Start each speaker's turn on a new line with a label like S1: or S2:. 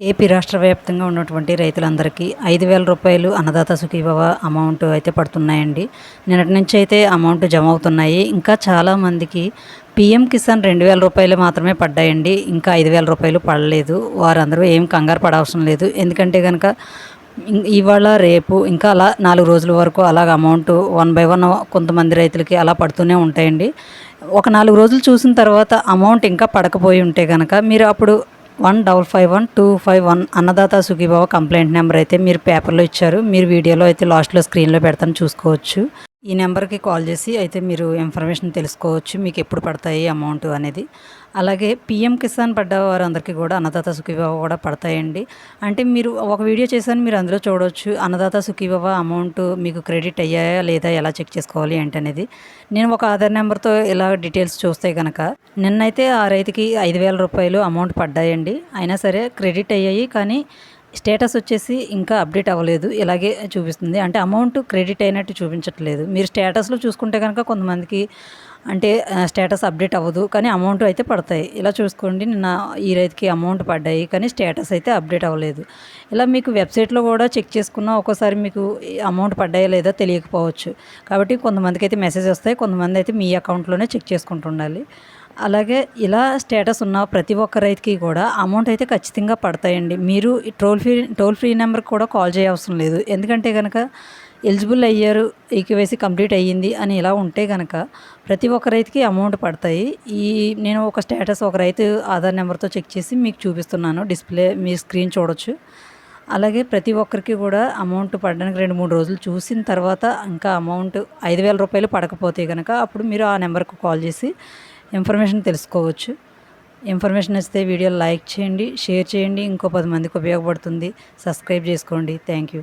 S1: AP రాష్ట్ర వ్యాప్తంగా ఉన్నటువంటి రైతులందరికీ 5,000 రూపాయలు అన్నదాత సుఖీభవ అమౌంట్ అయితే పడుతున్నాయండి. నిన్నటి నుంచి అయితే అమౌంట్ జమ అవుతున్నాయి. ఇంకా చాలామందికి పీఎం కిసాన్ 2,000 రూపాయలు మాత్రమే పడ్డాయండి. ఇంకా 5,000 రూపాయలు పడలేదు. వారందరూ ఏం కంగారు పడవసరం లేదు. ఎందుకంటే కనుక ఇవాళ రేపు ఇంకా అలా 4 రోజుల వరకు అలాగ అమౌంట్ వన్ బై వన్ కొంతమంది రైతులకి అలా పడుతూనే ఉంటాయండి. ఒక 4 రోజులు చూసిన తర్వాత అమౌంట్ ఇంకా పడకపోయి ఉంటే కనుక మీరు అప్పుడు 1551 అన్నదాత సుఖీభవ కంప్లైంట్ నెంబర్ అయితే మీరు పేపర్లో ఇచ్చారు. మీరు వీడియోలో అయితే లాస్ట్లో స్క్రీన్లో పెడతాను, చూసుకోవచ్చు. ఈ నెంబర్కి కాల్ చేసి అయితే మీరు ఇన్ఫర్మేషన్ తెలుసుకోవచ్చు, మీకు ఎప్పుడు పడతాయి అమౌంట్ అనేది. అలాగే పీఎం కిసాన్ పడ్డ వారందరికీ కూడా అన్నదాత సుఖీభవ కూడా పడతాయండి. అంటే మీరు ఒక వీడియో చేశాను, మీరు అందులో చూడవచ్చు అన్నదాత సుఖీభవ అమౌంట్ మీకు క్రెడిట్ అయ్యాయా లేదా, ఎలా చెక్ చేసుకోవాలి ఏంటనేది. నేను ఒక ఆధార్ నెంబర్తో ఇలా డీటెయిల్స్ చూస్తే కనుక నిన్నైతే ఆ రైతుకి 5,000 రూపాయలు అమౌంట్ పడ్డాయండి. అయినా సరే క్రెడిట్ అయ్యాయి, కానీ స్టేటస్ వచ్చేసి ఇంకా అప్డేట్ అవ్వలేదు, ఇలాగే చూపిస్తుంది. అంటే అమౌంట్ క్రెడిట్ అయినట్టు చూపించట్లేదు. మీరు స్టేటస్లో చూసుకుంటే కనుక కొంతమందికి అంటే స్టేటస్ అప్డేట్ అవ్వదు, కానీ అమౌంట్ అయితే పడతాయి. ఇలా చూసుకోండి, నిన్న ఈ రైతుకి అమౌంట్ పడ్డాయి, కానీ స్టేటస్ అయితే అప్డేట్ అవ్వలేదు. ఇలా మీకు వెబ్సైట్లో కూడా చెక్ చేసుకున్నా ఒక్కోసారి మీకు అమౌంట్ పడ్డాయా లేదా తెలియకపోవచ్చు. కాబట్టి కొంతమందికి అయితే మెసేజ్ వస్తాయి, కొంతమంది అయితే మీ అకౌంట్లోనే చెక్ చేసుకుంటుండాలి. అలాగే ఇలా స్టేటస్ ఉన్న ప్రతి ఒక్క రైతుకి కూడా అమౌంట్ అయితే ఖచ్చితంగా పడతాయండి. మీరు టోల్ ఫ్రీ నెంబర్కి కూడా కాల్ చేయవసరం లేదు. ఎందుకంటే కనుక ఎలిజిబుల్ అయ్యారు, ఈకేవైసీ కంప్లీట్ అయ్యింది అని ఇలా ఉంటే కనుక ప్రతి ఒక్క రైతుకి అమౌంట్ పడతాయి. నేను ఒక స్టేటస్ ఒక రైతు ఆధార్ నెంబర్తో చెక్ చేసి మీకు చూపిస్తున్నాను, డిస్ప్లే మీ స్క్రీన్ చూడొచ్చు. అలాగే ప్రతి ఒక్కరికి కూడా అమౌంట్ పడడానికి 2-3 రోజులు చూసిన తర్వాత ఇంకా అమౌంట్ 5,000 రూపాయలు పడకపోతే కనుక అప్పుడు మీరు ఆ నెంబర్కి కాల్ చేసి ఇన్ఫర్మేషన్ తెలుసుకోవచ్చు. ఇన్ఫర్మేషన్ నచ్చితే వీడియో లైక్ చేయండి, షేర్ చేయండి, ఇంకో 10 మందికి ఉపయోగపడుతుంది. సబ్స్క్రైబ్ చేసుకోండి. Thank you.